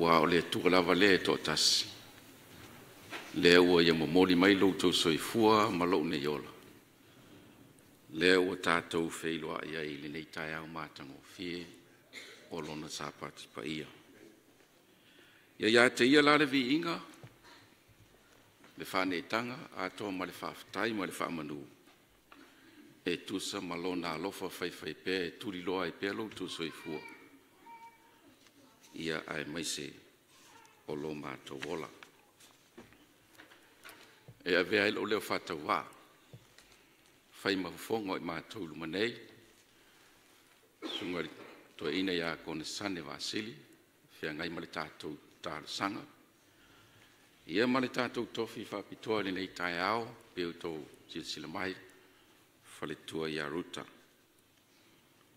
ua o le tua lava le to tasi. Le ua ia momoli mai loutou soifua ma lou nei ola. Le ua tātou wheiloa ia i le nei tai au mātango fie o lona sapati pa ia. Ia te ia la le vi inga, le whanetanga, atoa ma le whawhatai ma le whamanu. E tusa ma lona alofa whai pēr, e turi loa e pēr loutou soifua. Ia ai maise o lo mātou ola. E a vea ilo leo whatau wā. Whai mahufonga i mātou lumanei. Sunga toa ina ia kone sane Vasili. Whia ngai male tātou tāru sanga. Ia male tātou tofi whapitoa le nei tai ao. Peo tō sila mai. Whale tua ia ruta.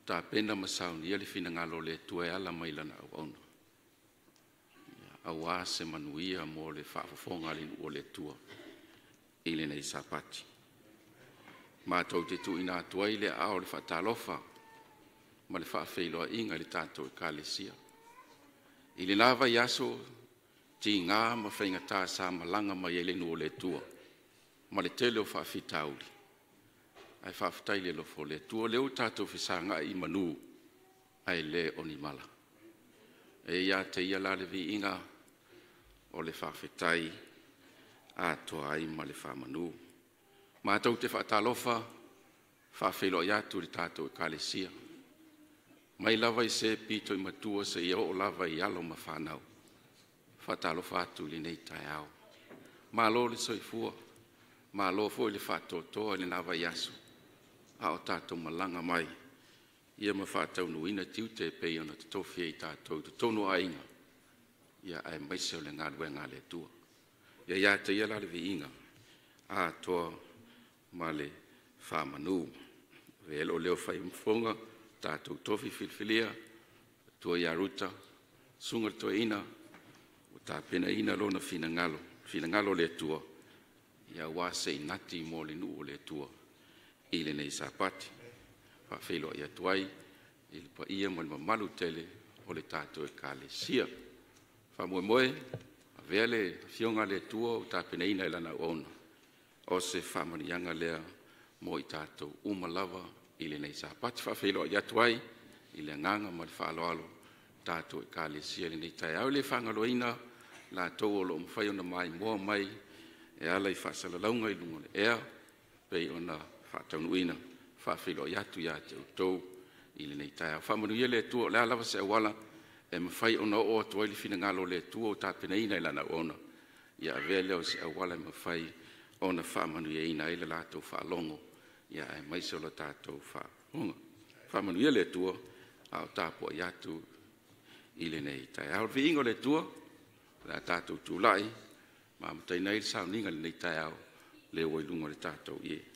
Tā pena masauni ia le whina ngalo le tua e ala mailana au auna. Awa se manuia mo le whaafafonga le o le tua. Ile nei sapati. Mātou te tu ina atua i le ao le whaatalofa. Ma le whaafeiloa inga le tātou e kālesia. Ile nāwa i aso ti ngā ma whainga tā sa malanga mai e le nu o le tua. Ma le tele o whaafitauli. Ai whaafitai le lofo le tua leo tātou whisanga i manu. Ai le onimala. E ia te ia la le vi inga o le whaafitai a toa ai ma le whamanu. Mātou te whaatalofa, whaafelo i atu le tātou e kālesia. Mai lava i se pito i matua se ia o lava i alo ma whanau. Whaatalofa atu li nei tai au. Mālo le soifua, mālo fo i le whaatotoa le nawa i asu. A o tātou malanga mai. Ia ma whaatau nuina tiu te pei ona te tofia i tātou te tono ainga. Ia ai maise o le ngā rue ngā le tua. Ia te ia la le vi inga. A toa ma le whamanu. Velo leo whai mfonga, tātou tofi filfilia, tua ia ruta, sunga toa ina, o tā pena ina lona fina ngalo le tua. Ia wase inati mo le nuu le tua. Ile nei sapati. Whawhelo ia tuai, ili pa ia mo le mamalu tele o le tātou e kālesia. Whamue moe, a vea le fionga le tua o tā pena ina ilana ona. O se whamanianga lea mo i tātou umalava ili nei sapati. Whawhelo ia tuai, ili nganga ma le whaaloalo tātou e kālesia ili nei tai au le whangaloina la tau o lo mwhai ona mai moa mai e ala i whasalalaunga i lunga le ea pei ona whataunuina. Whawhelo i atu ia te utou ili nei tai au. Whamanuia le tua le alawa se awala e mawhai ona o atua ili whina ngalo le tua o tāpena ina ilana ona. Ia vea leo se awala e mawhai ona whamanuia ina ila lātou whaalongo. Ia e maise o la tātou whaahonga. Whamanuia le tua au tāpua i atu ili nei tai au. Viingo le tua la tātou tūlai ma mutaina ili sauninga le nei tai au le oilunga le tātou ie.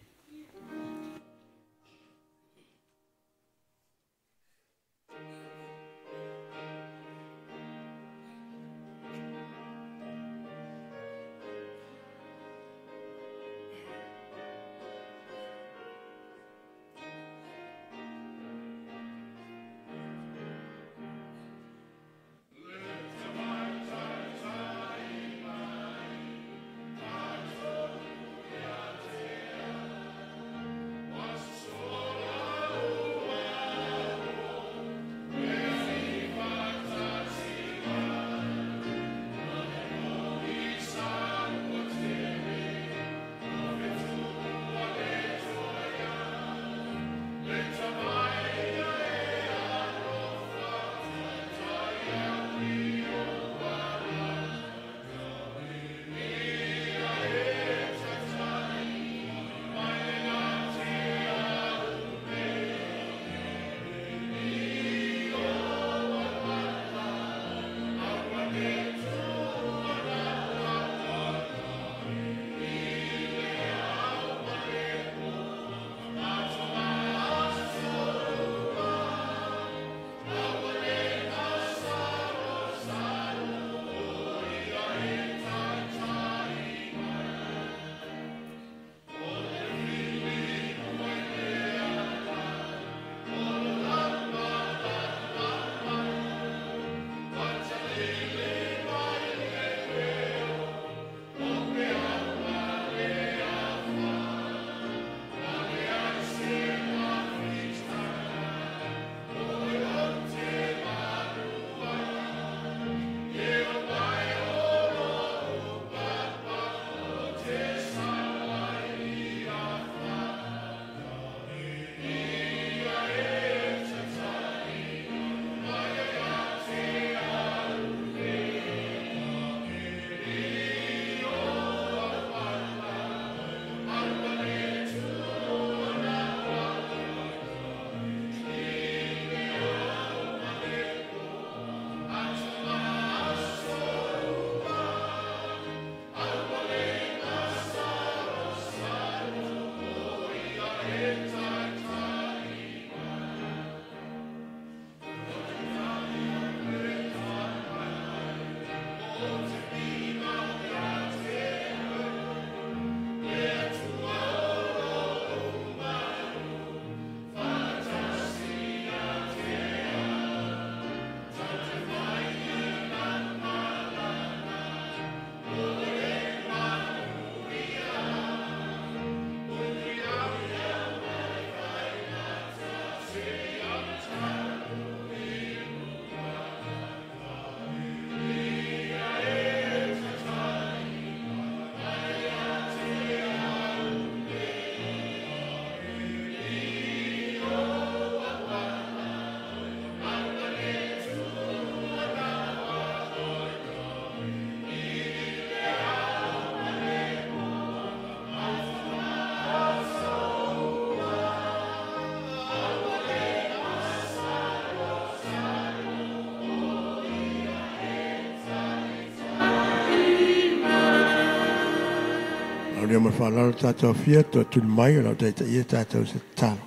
O rea mawhalalo tātou fia, tō tūni mai o lau teita ia tātou se talo.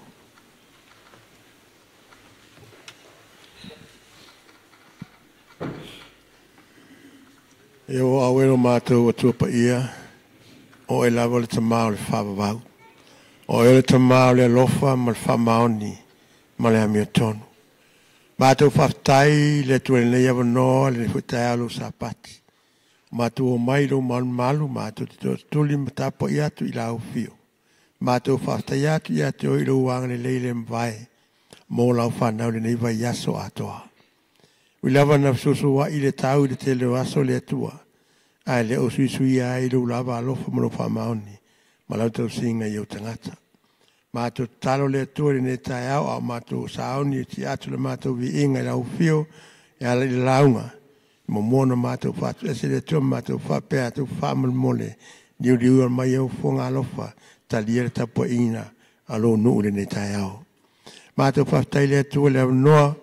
E o awero mātou o tuapa ia, o e lawa le tamao le whawawau. O e le tamao le alofa ma le whamaoni ma le amia tonu. Mātou whaftai le tuane le iawa noa le whutai alo sa pati. Mātou o mai lo malu mātou te tuli matapo i atu i lau fio. Mātou whaftai atu i atu o i lo wanga le leile mwae. Mō lau whanau le neiva i aso atoa. Ui lava na susu wa i le tau i le te leo aso le atua. Ai le o sui sui a i lo lava alofa mano whamaoni. Ma lau tau singa i o tangata. Mātou talo le atua le ne tai au au mātou saoni ti atu le mātou vi inga i lau fio. E ala i launga. Mo mona mātou whatu ese le atua mātou whapea tu whamal mole. Niu liu mai au fonga alofa. Ta lia le tapua ina alo nuu le ne tai au. Mātou whaftai le atua le au noa.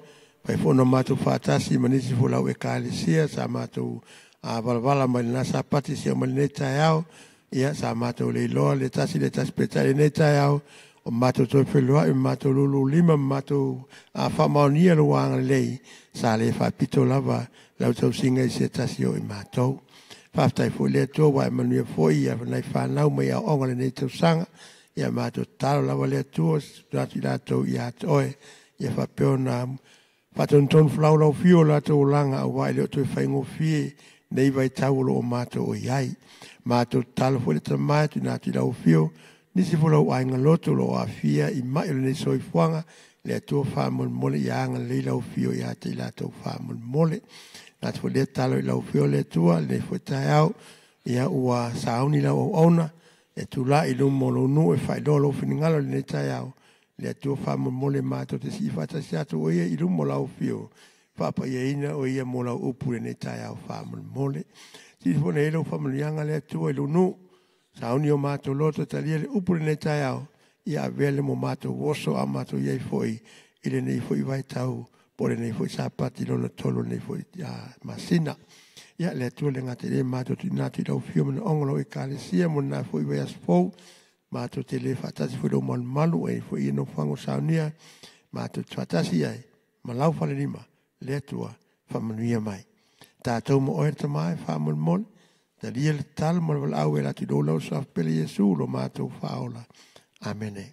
Pai fono mātou whātasi manisi fulau e kālesia sa mātou wala mai nasa pati si o mali netai au. Ia sa mātou le iloa le tasi peta le netai au. O mātou toi whelua e mātou lulu lima mātou whamaunia lo wanga lei. Sa le whapito lava lau tau singa i se tasi o i mātou. Whaftai fu le atua wa e manuia foi ia whanai whanau mai a onga le nei tau sanga. Ia mātou talo lava le atua nati lātou i atoe. Ia whapeo nā Patonton flau lau fio la tō langa a wai leo tō whaingo fie nei vai tau lo o mātou o iai. Mātou talo fo le tamai tu nāti lau fio nisi fo lau ainga loto lo a fia i mai le nei soi fuanga le tō whamon mole i anga le lau fio i ate i la tō whamon mole. Nāti fo le talo i lau fio le tua le fo tai au ia ua sauni lau au ona e tu la i lumo lo nu e whai lo finingalo le nei tai au. Le atua wha mole mātou te si whata si atu o ia i rumo lau fio. Whapa ia ina o ia mo lau upure ne tai au wha mole. Si fone e lau whamalianga le atua i lunu. Sauni o mātou loto ta lia le upure ne tai au. Ia avele mo mātou woso a mātou iei foi. Ile nei foi vai tau. Pore nei foi sapati lona tolo nei foi masina. Ia le atua le ngate le mātou tu nātu i lau fio mana ongolo i kālesia mo nā foi vai asfou. Mātou te le whatasi fwero malu e fo i no whango saunia. Mātou whatasi ai, ma lau whale lima, le atua, whamanuia mai. Tātou mo oer ta mai, whamal mon, ta lia le tal mo wala au e lati do lau sa pele Jesu lo mātou whaola. Amen.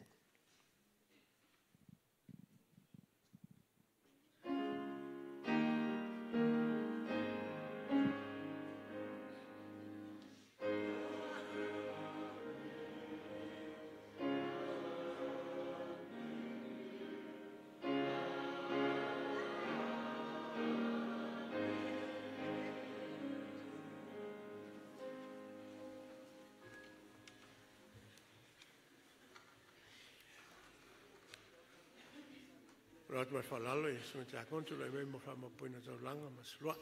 Rat mai falalo e so te akontu le me mo fa mo poina tau langa ma slua.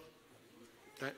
Tai.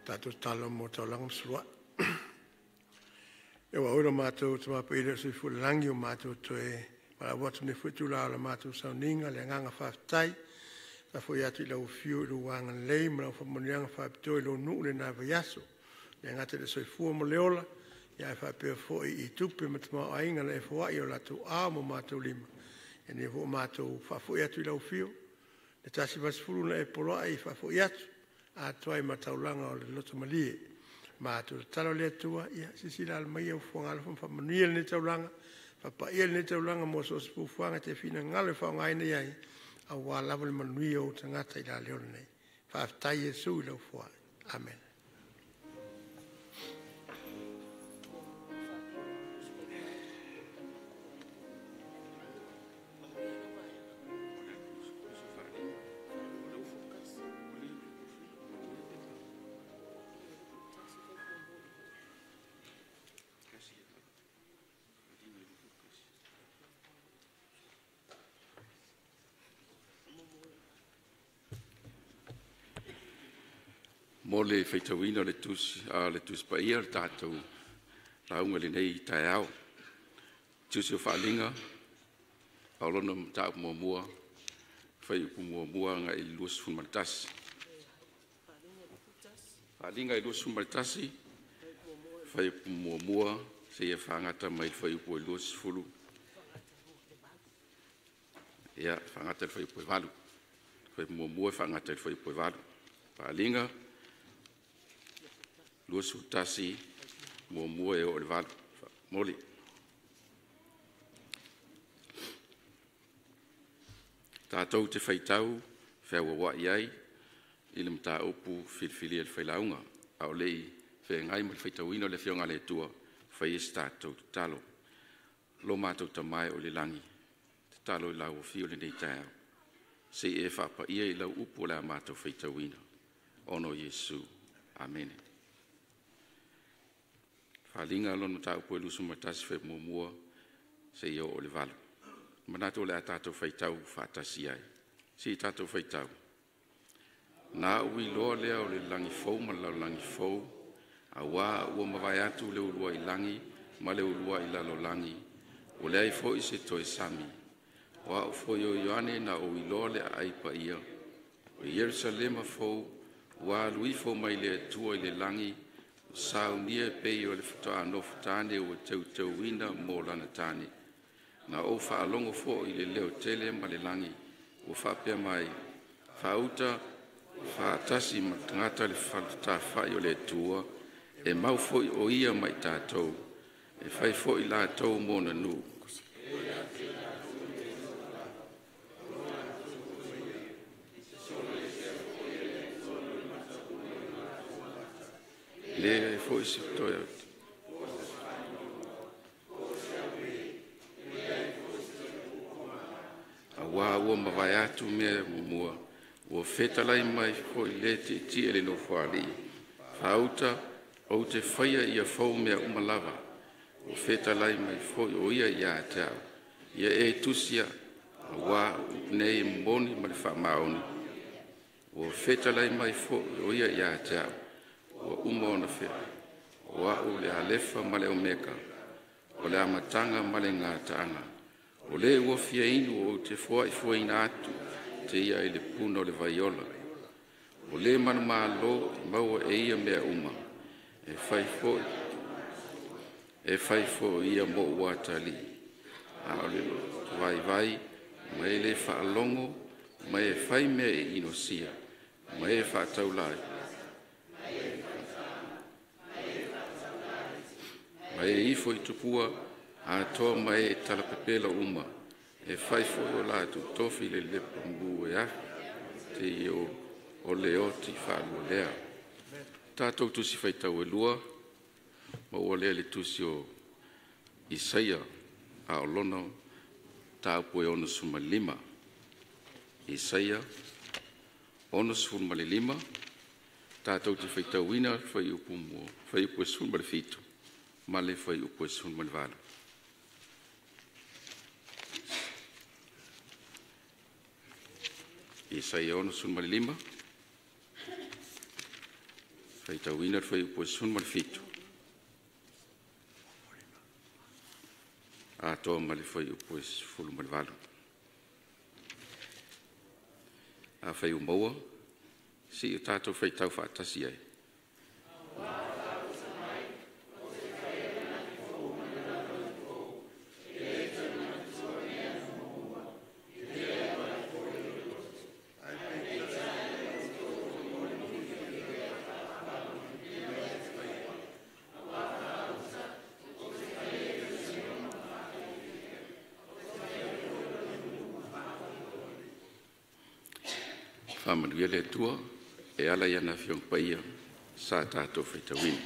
Tātou talo mo tau langa slua. E wa ora mātou te mapa ira sui fulangi o mātou to e para watu ne futu la ala mātou sauninga le nganga whaftai ta fo ya tu la ufiu i ruanga lei mara fa monianga fa pito i lo nu le na vayaso le ngate le soi fu mo leola ya fa pe fo i tupe matma ainga le fo ai o la tu a mo mātou lima e ne fo mātou fa fo ya tu la ufiu le tasi vasfulu na e polo ai fa fo ya tu a toi mataulanga o le loto malie ma tu talo le tua ia sisila al mai o fonga al fa manuel ne taulanga fa pa ia ne taulanga mo so spu fanga te fina ngale fa ngai ne ai a wa lavel manuio tanga tai la le nei fa tai Yesu lo fo amen. Mo le feitauina le tus pa ia le tātou raunga le nei tai au. Tusi o whaalinga, aulona mta mua mua, whai upu mua mua nga i luas funmatasi. Whaalinga i luas funmatasi, whai upu mua mua, se ia whangata mai whai upu i luas fulu. Ia, whangata i whai upu i walu. Whai mua mua whangata i whai upu i walu. Whaalinga, luas utasi mua mua e o le walu. Moli. Tātou te whaitau, whea wa iai, i le mta upu filfili e le whailaunga. Au lei, whea ngai ma le whaitau ino le whionga le tua, whai es tātou talo. Lo mātou tamai o le langi, te talo i lau o fio le nei tau. Se e whapa ia i lau upu o le mātou whaitau ino. Ono Yesu. Amen. Whalinga lona tā upu e lusu matasi whai mua mua, se i o le walu. Manato le a tātou whaitau whātasi ai. Si tātou whaitau. Nā ui loa lea o le langi fau ma lau langi fau. A wā ua mawai atu le ulua i langi, ma le ulua i lalo langi. O lea i fo i se toi sami. Wā o fo i o Ioane na o i loa le a aipa ia. O Yerusalema fau, wā lui fo mai le tua i le langi, sau nia pei o le whatoa anofu tāne o tau tau wina mō lana tāne. Na o whaalongo fo i le leo tele ma le langi, o whapea mai, whauta, whaatasi ma tangata le whata whai o le tua, e mau fo i o ia mai tātou, e whai fo i la tau mōna nū. Le fo i si toia. Wa ua mawai atu mea mumua. Ua whetalai mai fo i le te ti ele no whaali. Whauta o te whaia ia fau mea umalawa. Ua whetalai mai fo i o ia ia tau. Ia e tusia wa nei moni ma le whamaoni. Ua whetalai mai fo i o ia ia tau. Ua uma ona whea. Ua o le alefa ma le omeka. O le amatanga ma le ngātaanga. O le ua fia inu o te fua i fua ina atu, te ia i le puna o le vaiola. O le manu maa lo i maua e ia mea uma, e whai fo ia mo ua tali. A o le lo, vai vai, mai le whaalongo, mai e whai mea e inosia, mai e whaataulai. Mai e ifo i tupua, a toa mai e talapepela uma, e whai fo o la tu tofi le lepa mbu e a, te i o le oti whaalua lea. Tātou tusi whaitau e lua, ma ua lea le tusi o Isaia a o lona tāpu e ono suma lima. Isaia, ono suma le lima, tātou te whaitau ina, whai upu e suma le fitu, ma le whai upu e suma le wala. Isaia ono sun mali lima. Whaitau ina whai upo sun mali fitu. a to ma le foi upo fulu ma le valu a fai o maua si o tātou fai tau whaatasi ai. Whamanuia le tua, e ala iana whiong paia, sa tātou whaitawini.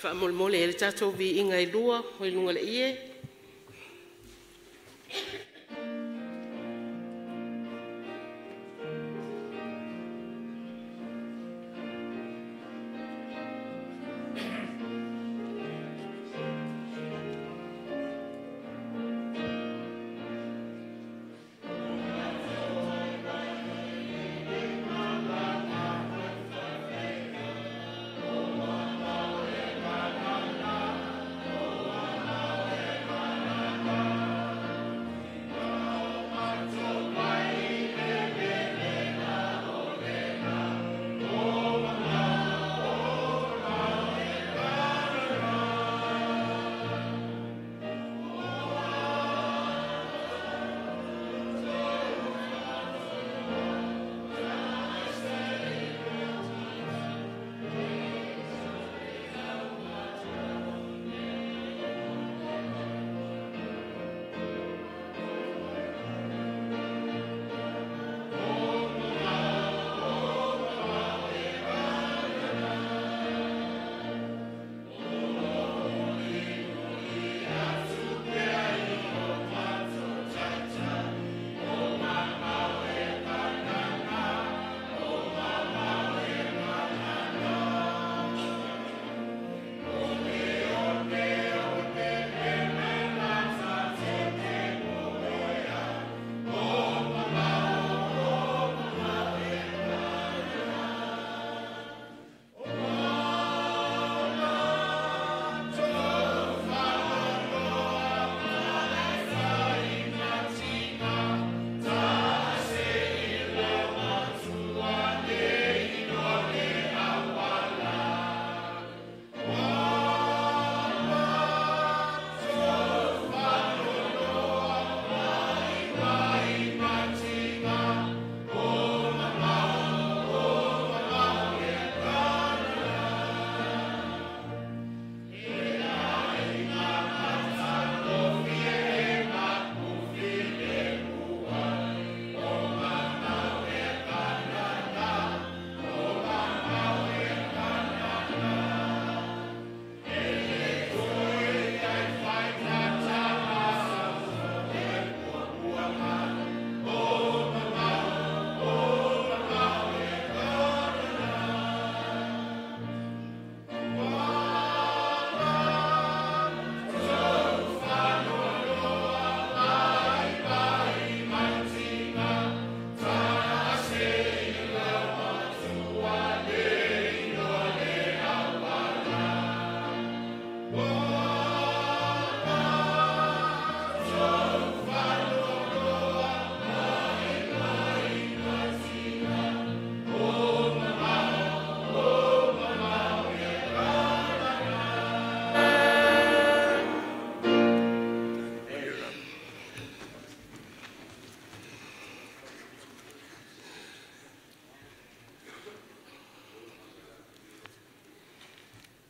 Whamolmole e le tātou vi inga i lua, hoi lunga le ie.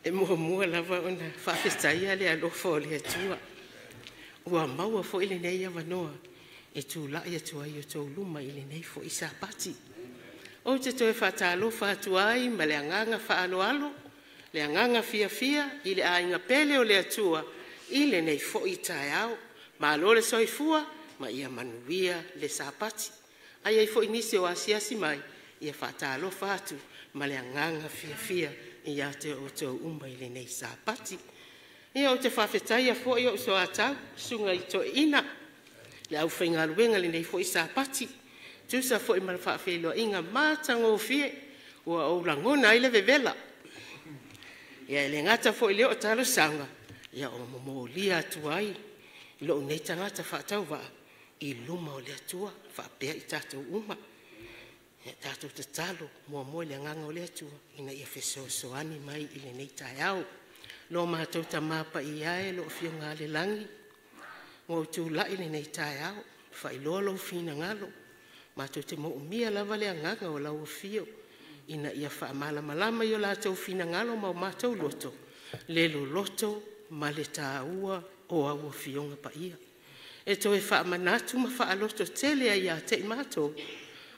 E mua lava ona whawhetaia le alofa o le atua. Ua maua fo ile nei a wanoa. E tū lai atua i o tō luma ile nei fo i sa pati. O te toe whata alofa atua ai ma le anganga whaalo alo. Le anganga fia fia i le ainga pele o le atua. Ile nei fo i tae au. Ma alo le soifua ma ia manuia le sa pati. Ai ai fo i nisi o asiasi mai. ia whaatalofa atu ma le anganga fia ia te o tau umba i le nei sapati. Ia o te whawhetai a fo i o so atau sunga i to ina. Le au whainga luenga le nei fo i sapati. Tusa fo i mana whaafelo inga mātango fie ua o langona i le vevela. Ia le ngata fo i leo talo sanga. Ia o momo lia atuai. Lo nei tangata whaatau waa. I luma o le atua, whaapea i tātou uma. Tātou te talo, mua le nganga o le atua, ina ia whesoani mai i le nei tai au. Lo mātou ta māpa i ae, lo fio ngā le langi. Ngō tū lai le nei tai au, whai lolo fina ngalo. Mātou te mo umia lava le nganga o lau fio. Ina ia wha malama i o lātou fina ngalo mau mātou loto. Lelo loto, ma le tāua o au fionga pa ia. E toi wha manatu ma wha aloto tele ai a te mātou.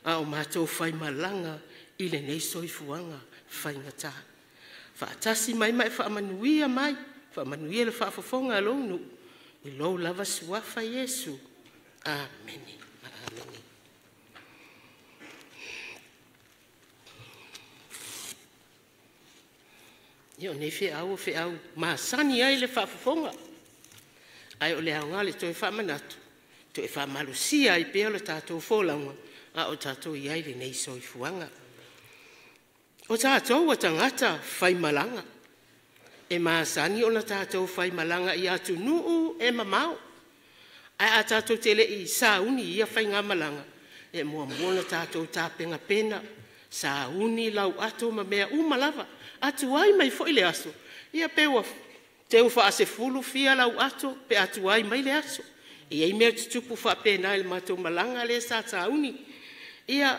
A o mātou whai malanga i le nei soifuanga whai ngata. Wha atasi mai wha manuia mai. Wha manuia le wha fofonga alonu. I lou lava suafa Yesu. Ameni. Ameni. Io nei fe au masani ai le wha fofonga. Ai o le aunga le toi wha manatu. Toi wha malusia i peo le tātou fōlanga. A o tātou i aile nei soifuanga. O tātou a tangata whai malanga. E maasani o na tātou whai malanga i atu nuu e mamau. Ai a tātou tele i sauni ia whai ngā malanga. E mua na tātou tāpenga pena. Sauni lau ato ma mea umalava. Atu ai mai fo i le aso. Ia pewa te ufa ase fulu fia lau ato pe atu ai mai le aso. Ia i mea tutupu wha pena il matou malanga le sa tauni. Ia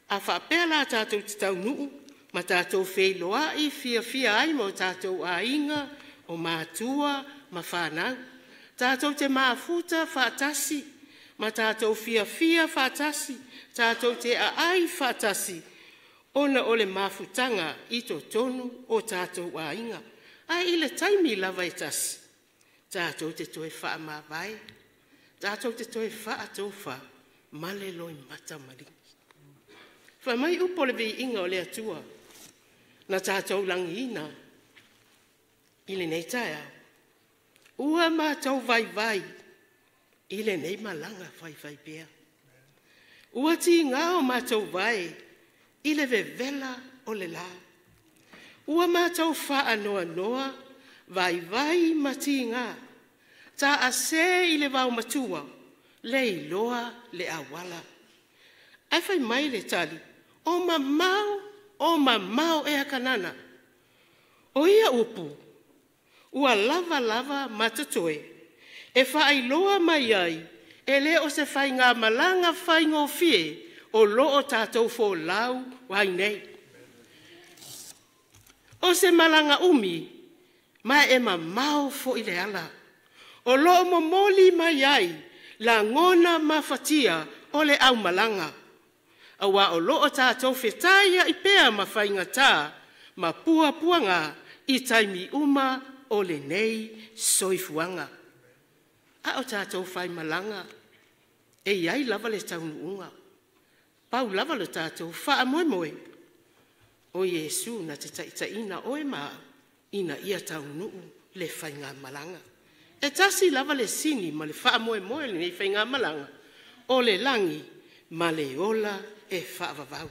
a wha pela tātou te tau nuu. Ma tātou wheiloa i fia ai mo tātou a inga o mātua ma whanau. Tātou te maafuta whaatasi. Ma tātou fia whaatasi. Tātou te a ai whaatasi. Ona ole mafutanga i to tonu o tātou a inga. Ai ile taimi lava e tasi. Tātou te toe wha mawai. Tātou te toe wha atofa. Male loi mata maringi. Wha mai upo le vi inga o le atua. Na tātou langi ina. Ile nei tae au. Ua mātou vai. Ile nei malanga vai pia. Ua ti ngā o mātou vai. Ile vevela o le la. Ua mātou wha noa, vai mati ngā. Tā ase i le wau matua, le iloa le awala. Ai whai mai le tali, o mamau e akanana. O ia upu, ua lava matatoe, e wha iloa mai ai, e le o se whai ngā malanga whai ngō fie, o loo tātou fō lau wai nei. O se malanga umi, mai e mamau fo i le ala. O loo momoli mai ai, la ngona mafatia o le au malanga. Awa o loo tātou whetaia i pea mawhainga tā, ma puanga i taimi uma o le nei soifuanga. A o tātou whai malanga, e iai lava le taunuunga. Pau lava le tātou wha moe. O Yesu na te taitaina oe maa, ina ia tau nuu le whainga malanga. E tasi lava le sini ma le wha moe le whainga malanga, o le langi ma le ola e wha vavau.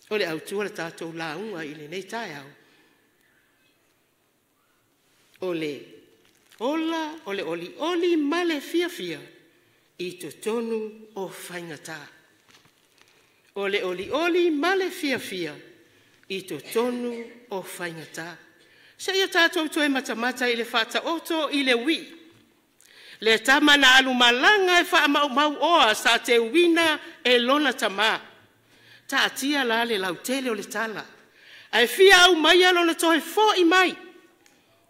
O le autua le tātou launga i le nei tae au. O le ola, o le oli ma le fia, i to tonu o whainga tā. O le oli ma le fia, i to tonu o whainga tā. Se ia tātou toe matamata i le whata oto i le wi. Le tamana alu malanga e wha mau oa sa te wina e lona tama. Ta atia la le lautele o le tala. Ai fia au mai alo le toe fo i mai.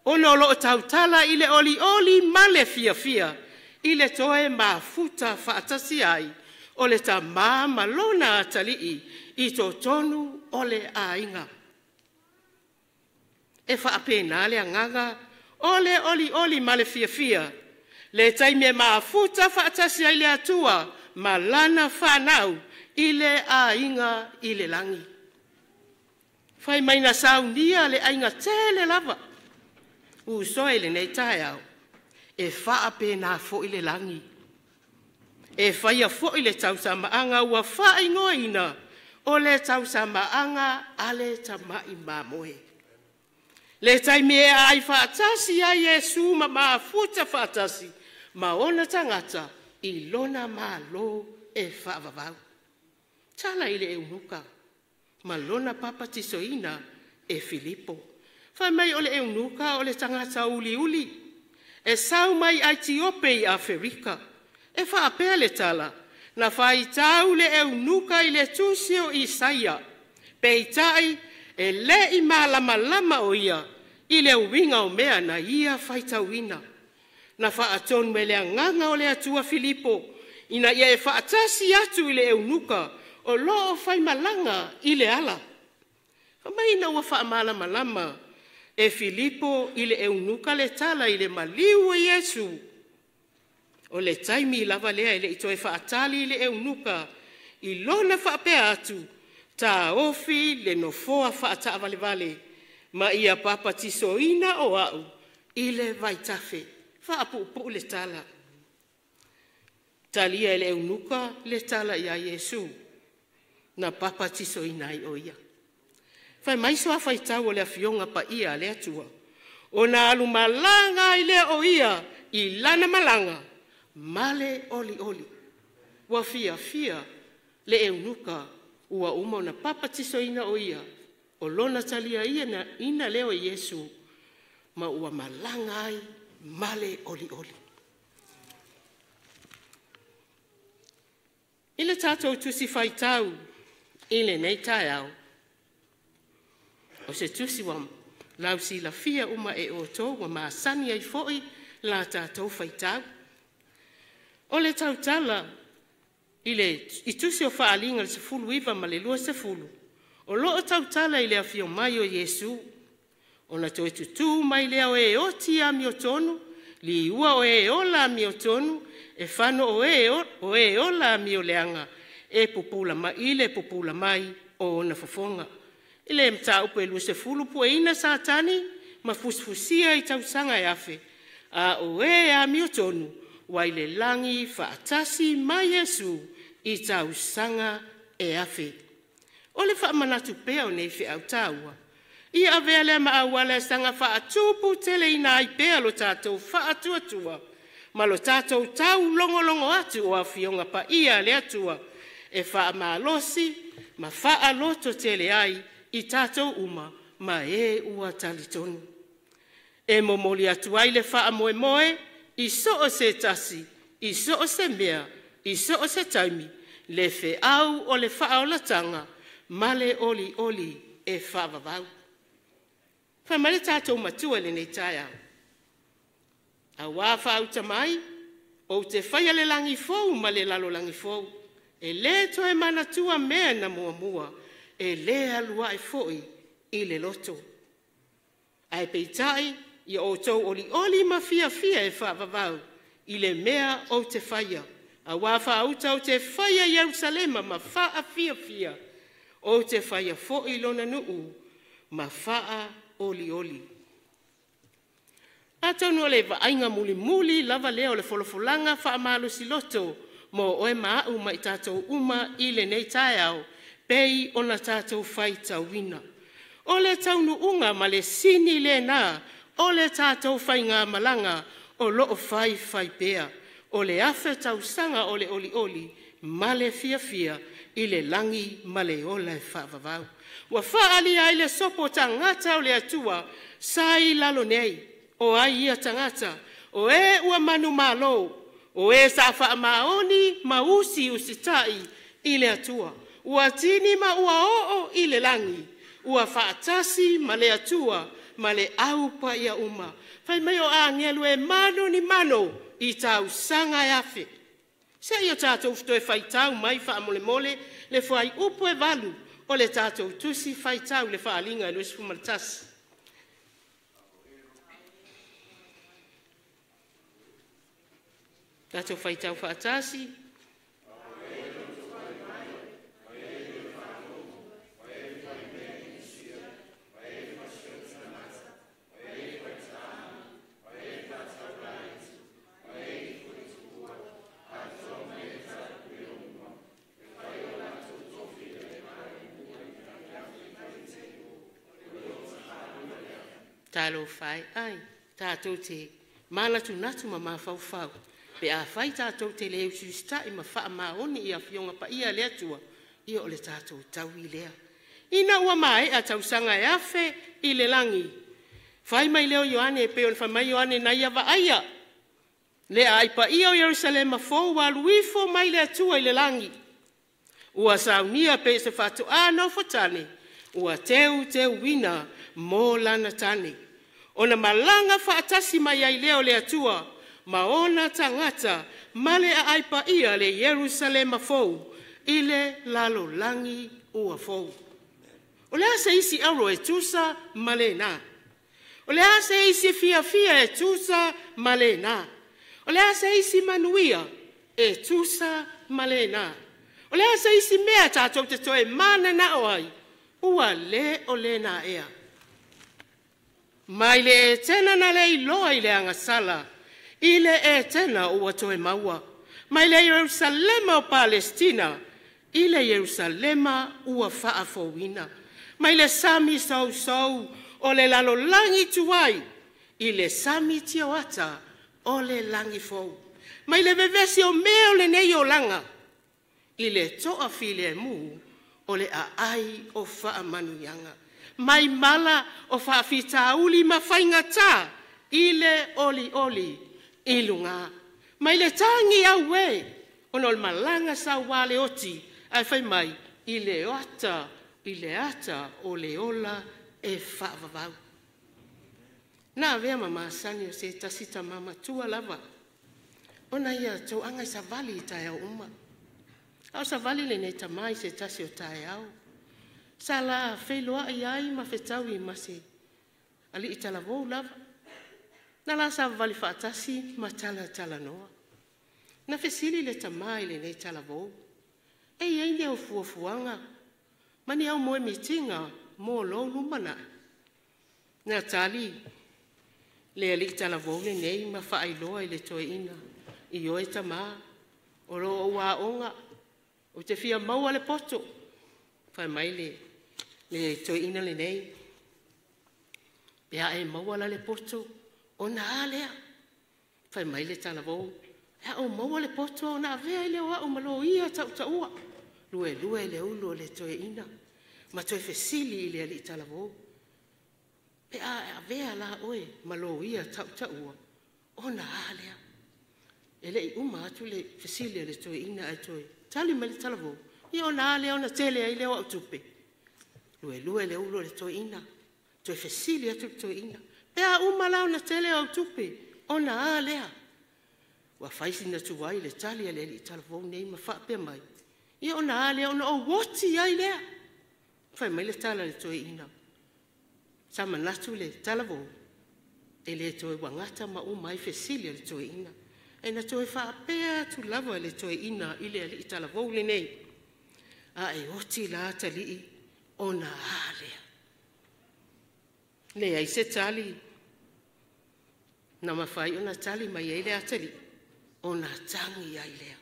Ono lo tau tala i le oli ma le fia. I le toe mafuta whaatasi ai. O le ta malona atalii i to tonu o le ainga. E whaapena le angaga o le oli ma le fia. Le taime mafuta whaatasi ai le atua ma lana whanau i le ainga i le langi. Fai mai na saunia le ainga tele lava. Usoe le nei tae au. E faa pe na fo i le langi. E fai a fo i le tau samaanga ua faa ingoa ina. O le tau samaanga ale tamai mamoe. Le taimi e ai whaatasi a Yesu ma futa whaatasi. Ma ona tangata i lona ma lo e whaavavau. Tala i le eunuka. Ma lona papa tisoina e Filipo. Whai mai o le eunuka o le tangata uli uli. E sau mai ai Tiope i Afrika. E whaapea le tala. Na whai tau le eunuka i le tusio Isaia. Peitai e le i malama o ia. I le uwinga o mea na ia whai tauina. Na whaatonu me le anganga o le atua Filipo. Ina ia e whaatasi atu i le eunuka. O loo whai malanga i le ala. Kamai na ua wha malama. E Filipo i le eunuka le tala i le maliu e Yesu. O le taimi lava lea i le ito e whaatali i le eunuka. I lona whaapea atu. Ta ofi le nofoa whaata vale. Ma ia papa tisoina o au. I le vaitafe. Whaapu le tala. Talia i le eunuka le tala i a Yesu. Na papa tisoina i o ia. Fai maiso a fai tau o le afionga pa ia le atua. O na alu malanga i le o ia. I lana malanga. Male oli. Wa fia le eunuka ua uma na papa tisoina o ia. O lona talia ia na ina leo Yesu. Ma ua malanga ai male oli. Ile tatou tusi fai tau. Ile nei tae au. O se tusi wam. Lau si la fia uma e o tō wa maasani ai foi la tatou fai tau. O le tau tala. I tusi o whaalinga le se fulu iwa ma le lua se fulu. O loo tau tala i le afio mai o Yesu. O na toi tutu mai lea o e o tia mi o tonu. Li ua o e o la mi o tonu. E whano o e o la mi o leanga. E pupula mai, ile pupula mai o na fofonga. Ile mta upe lu se fulu pu e ina satani. Ma fusfusia i tau sanga e afe. A o e a mi o tonu. Waile langi faatasi ma Yesu i tau sanga e afe. Ole wha manatu pea o nei whi au tāua. I avea lea ma awale sanga wha atupu tele ina ai pea lo tātou wha atuatua. Ma lo tātou tau longo atu o awhionga pa ia le atua. E wha maalosi, ma wha aloto tele ai i tātou uma ma e ua talitonu. E momoli atu ai le wha moe, i so o se tasi, i so o se mea, i so o se taimi, le fe au o le wha o la tanga, male oli e whaavavau. Whamare tātou matua le nei tae au. A wā whauta mai, o te whaia le langi fōu ma le lalo langi fōu. E le toe manatua mea na mua, e le alua e fōi i le loto. Ai peitai, i o tau oli ma fia e whaavavau, i le mea o te whaia. A wā whauta o te whaia Yerusalema ma wha fia. O te whaia fōi lona nuu, ma wha oli. A tau no le vainga muli lava leo le folofolanga wha malo si loto, mo oe maa uma i tātou uma i le nei tae au, pei o na tātou whai tauina. O le taunu unga ma le sini le nā, o le tātou whai ngā malanga, o loo whai pea, o le afe tau sanga o le oli, ma le fia, i le langi ma le ola e whaavavau. Wa whaali ai le sopo tangata o le atua, sai lalo nei, o ai ia tangata, o e ua manu malo, o e sa wha maoni ma usi tai i le atua, ua tini ma ua o i le langi, ua whaatasi ma le atua, ma le aupa ia uma. Whai mai o a ngelu e mano ni mano i tau sanga e afe. Se ia tātou fto e whai tau mai wha mole, le whai upo e valu, o le tātou tusi whai tau le whaalinga e luis fumaritasi. Tātou whai tau whaatasi. Talo fai ai, tātou te mana tu natu ma mawhauwhau. Pe a whai tātou te leo susita i ma wha maoni i a whionga pa ia lea tua, i o le tātou tau i lea. Ina ua mai a tausanga e afe i le langi. Whai mai leo Ioane e peon whai mai Ioane na ia wa aia. Le ai pa ia o Jerusalema fōu wa luifo mai lea tua i le langi. Ua saunia pe se whatu no fotane. Ua teu wina mō lana tane. Ona malanga whaatasi mai ai leo lea tua. Maona tangata male a aipa ia le Jerusalema fou ile lalo langi ua fou. O le asa isi auro e tusa male na. O le asa isi fia e tusa male na. O le asa isi manuia e tusa male na. O le asa isi mea tātou te toe mana na oai. Ua le o le na ea. Mai le e tena na le iloa i le angasala. Ile e tena ua toe maua. Mai le Jerusalema o Palestina. Ile Jerusalema ua whaafowina. Mai le sami sau o le lalo langi tuai. Ile sami tioata o le langi fou. Mai le vevesi o mea o le nei o langa. Ile toa file mu o le ai o whaamanuyanga. Mai mala o whaafita uli mawhainga tā. Ile oli. Ilunga. Mai le tangi au we. Ono le malanga sa wale oti. Ai whai mai. Ile ata o le ola e whaavavau. Nā vea mama sani o se tasita mama tua lava. Ona ia tau anga sa vali i tae au uma. Au sa vali le ne tamai se tasi o tae au. Sa la wheloa i ai ma whetau i mase. Ali i talavou lava. Na la sa vali whaatasi ma tala noa. Na whesili le tamai le ne talavou. Ei ei leo fuafuanga. Mani au moe mitinga mo lo lumana. Na tali le ali talavou le nei ma whaailoa i le toe ina. I oe tama. O ro o wa onga. O te fia maua le poto. Whai mai le toe ina le nei. Pea e maua le poto. O na alea. Whai mai le talavou. Ea o maua le poto o na avea i le oa o malo ia taua. Lue le ulo le toe ina. Ma toe fesili i le ali talavou. Pea avea la oe malo ia taua. O na alea. Ele i uma atu le fesili le toe ina ai toe. Tali mai le talavou. I o na alea o na tele ai le oa utupe. Lue le ulo le toe ina. Toe fesili atu le toe ina. Pea uma lao na tele au tupe. O na alea. Wa faisi na tuwai le tali ale li talavou nei ma whaapea mai. I o na alea o na o woti ai lea. Whai mai le tala le toe ina. Sa manatu le talavou. E le toe wangata ma umai fesili le toe ina. E na toe whaapea tu lava le toe ina i le ali talavou le nei. A e oti la tali o na alea. Le ai se tali. Na mawhai o na tali mai e le atali. O na tangi ai lea.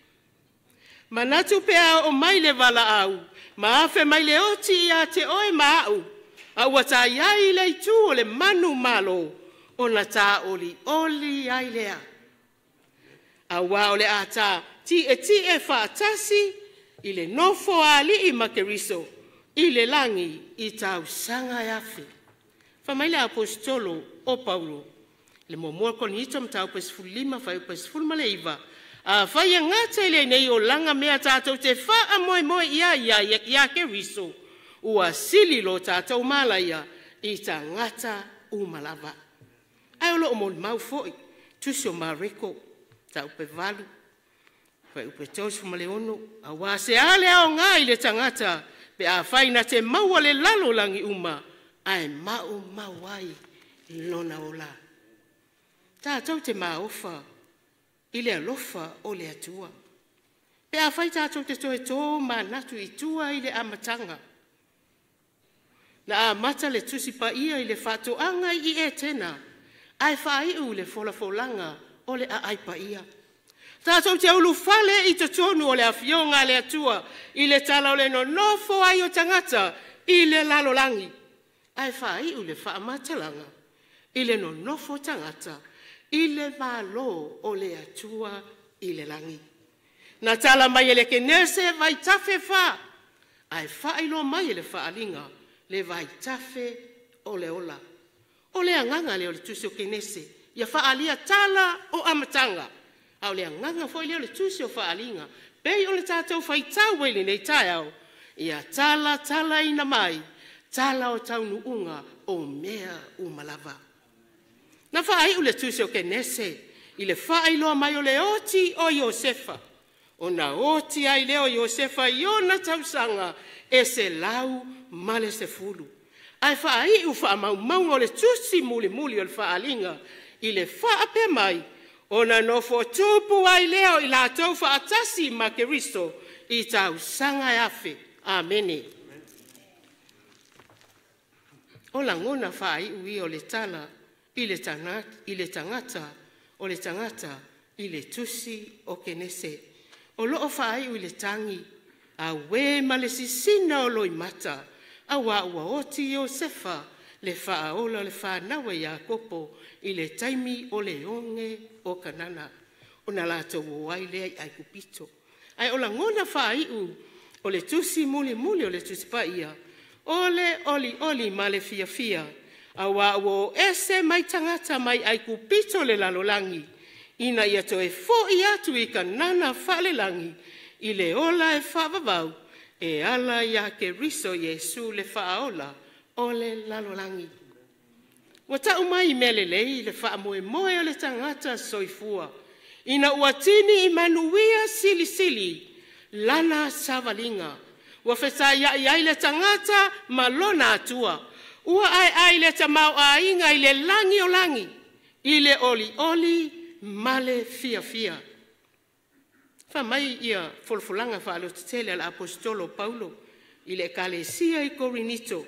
Manatu pea o mai le wala au. Ma afe mai le oti a te oe ma au. A ua ta iai le tu o le manu malo. O na ta oli ai lea. A wa o le ata ti e whaatasi. I le nofo a li i makeriso. I le langi i tau sanga e afe. Whamai le apostolo o Paulo. Le momoa koni itom tau pesfulima whai pesfulma le iwa. A whai a ngata le nei o langa mea tātou te wha moe ia ke riso. Ua sili lo tātou malaya i ta ngata umalava. Ai olo o mon mau foi. Tusio mareko. Tau pe valu. Whai upe tausu male ono. A wase ale ao ngā i le tangata. Pe a whai na te maua le lalo langi uma. Ai mau ai lona ola. Tātou te maofa i le alofa o le atua. Pe a whai tātou te toe tō manatu i tua i le amatanga. Na a mata le tusi pa ia i le whatoanga i e tena. Ai whai u le folafolanga o le a ai pa ia. Tātou te ulu fale i te tonu o le awhionga le atua i le tala o le no nofo ai o tangata i le lalolangi. Ai whai u le whaamatalanga. i le nonofo tangata, i le malo o le atua i le langi. Na tala mai le kenese vai tafe fa, ai fa ilo mai le faalinga, le vai tafe o le ola. O le anganga le o le tusi o kenese, ia faalia tala o amatanga. Au le anganga foi le o le tusi o faalinga, pei o le tātou fai tau wele nei tai au, ia tala ina mai, tala o taunu unga o mea umalava. Na fai o le tusi o kenese, i le fai loa mai o le oti o Iosefa. O na oti ai leo Iosefa i ona tausanga e se lau male se fulu. Ai fai u fa mau o le tusi muli o le faalinga, i le faa pe mai, o na nofo tupu ai leo i la tau fa atasi ma Keristo i tausanga e afe. Amene. O la ngona fai ui o le tala, i le tangata, o le tangata, i le tusi o kenese. O loo fai ui le tangi, a we ma le sisina o loi mata, a wa ua oti Iosefa, le faa ola le faa nawa Iakopo, i le taimi o le onge o kanana. O na lato wai le ai kupito. Ai o la ngona fai o le tusi muli o le tusi paia, o le oli ma le fia, a wa ua ese mai tangata mai ai kupito le lalolangi, ina ia to e fo i atu i kanana fale langi, i le ola e whavavau, e ala ia Keriso Iesu le whaola o le lalolangi. Wa tau mai mele lei le whaamoe moe o le tangata soifua, ina uatini i manuia sili, lana savalinga, wa wheta iai le tangata malona atua, ua ai le tamau a inga i le langi o langi, i le oli, male fia. Fa mai ia folfolanga fa alo tele al apostolo Paulo i le kalesia i Korinito.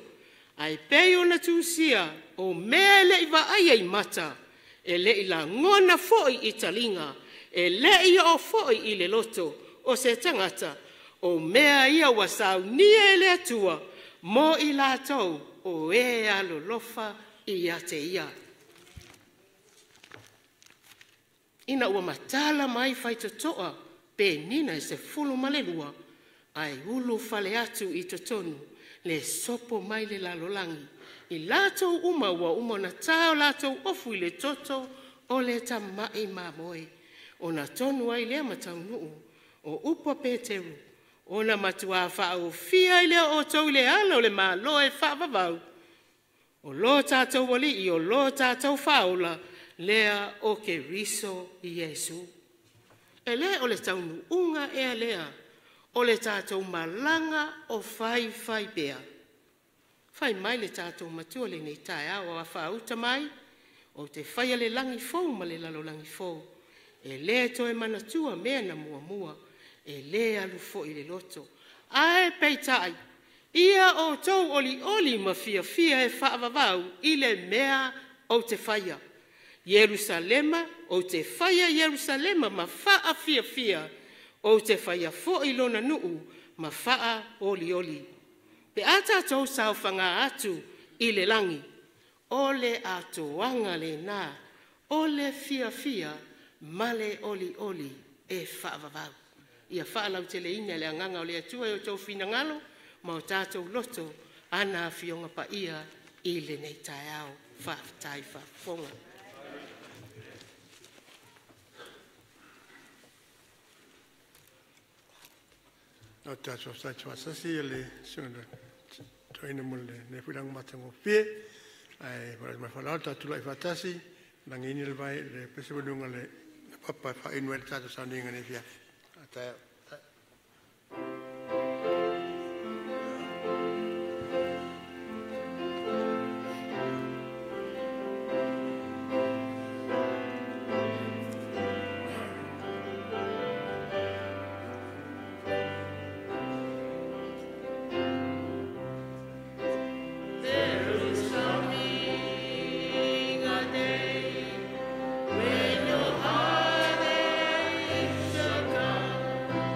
Ai peo na tusia o mele i va ai mata e le i la ngona foi i talinga e le i o foi i le loto o se tangata o mea ia wasau nia le atua mo i la tau o e alo lofa i ate ia. Ina ua matala mai fai totoa, pe nina e se fulu malelua, ai ulu fale atu i totonu, le sopo mai le lalolangi, i latou uma na tau latou ofu i le toto o le tamai mamoe, o na tonu ai lea matau nuu, o upa Peteru, o na matua faa o fia i lea o tau le ala o le maloe faa vavau, o lo tātou wali i o lo tātou faula, lea o Keriso Iesu. E lea o le taunu unga ea lea, o le tātou malanga o fai bea. Fai mai le tātou matua le nei tae au a whauta mai, o te whaia le langi fou ma le lalo langi fou. E lea toe manatua mea na mua, e lea lufo i le loto. Ae peitai, ia o tau oli ma fia e whaavavau i le mea o te whaia. Jerusalema, o te whaia Jerusalema ma whaa fia, o te whaia fo i lona nuu ma whaa oli. Pe ata tau sau whanga atu i le langi, o le atoanga le nā, o le fia, ma le oli e whaavavau. Ia whaalau te le ina le anganga o le atua o tau whina ngalo, ma o tātou loto, ana fionga pa ia i le nei tai au, whaafitai whaafonga. O tātou sasi le sunga toina mule ne whirang matango pie, ai mai whalau tātou lai whatasi, nangini le vai le pesewanunga le papa whainua le tātou sauninga ne fia. Atai. When your heart is so come.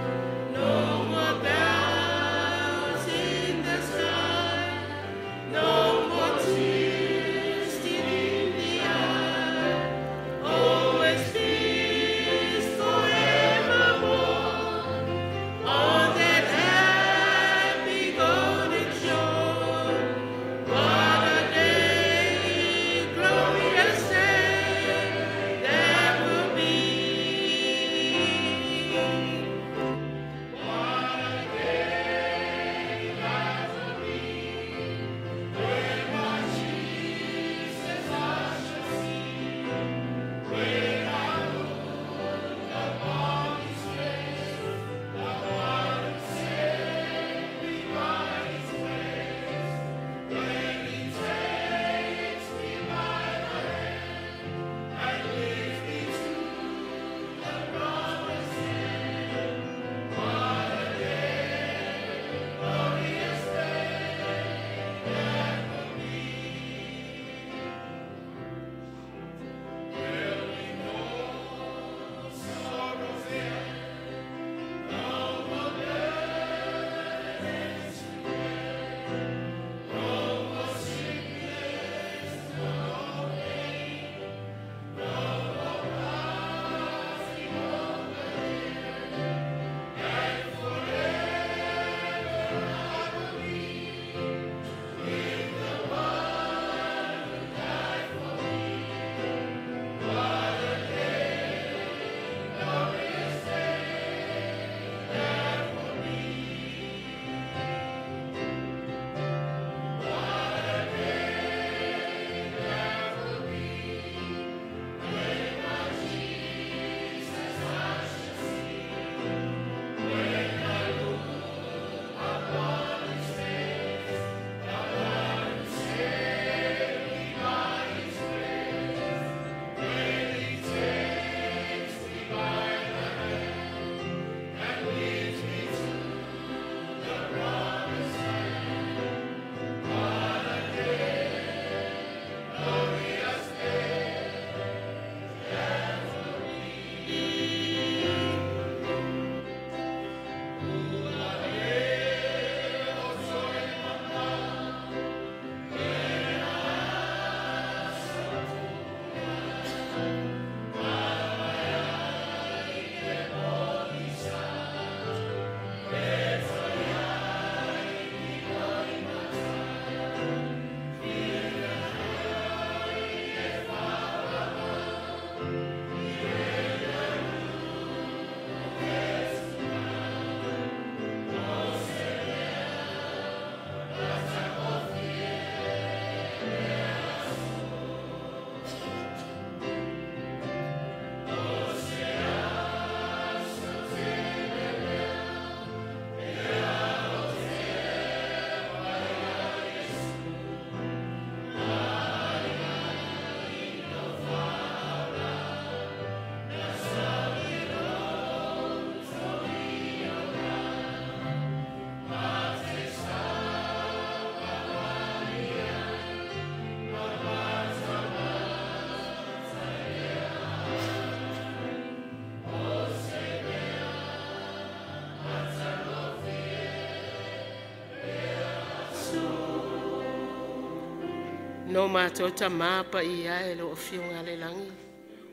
No mātou ta māpa I ae lo o whiunga le langi.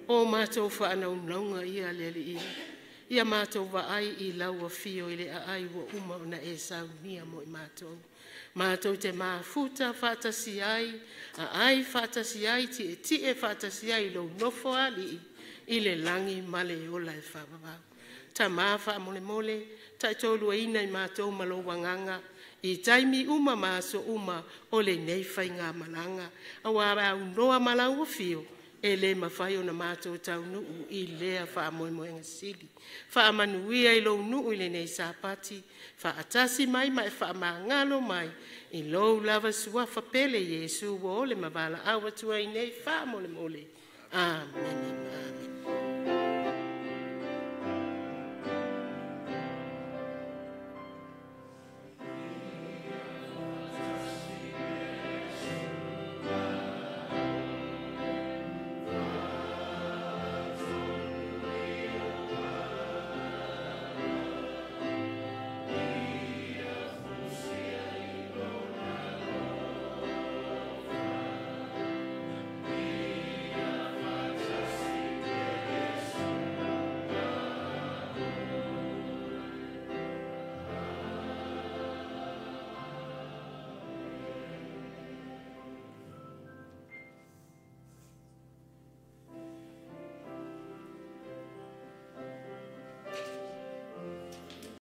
O mātou whaanaunlaunga ia le li ia. Ia mātou wa ai I laua whio I le a ai wa uma o na e saunia mo I mātou. Mātou te māfuta whātasi ai, a ai whātasi ai ti e whātasi ai lo nofo ali I le langi male ola e whawawau. Ta māwha mole mole, ta tolu ina I mātou malo wanganga, I taimi uma māso uma o le nei whai ngā malanga. A wāra au noa malau o whio, e le mawhai o na mātou tau nuu I lea wha moe moe ngasili. Wha manuia I lo nuu I le nei sāpati, wha atasi mai mai wha ngalo mai, I lo lava suafa pele Yesu wo le mawala awa tua I nei wha mole mole. Amen. Amen.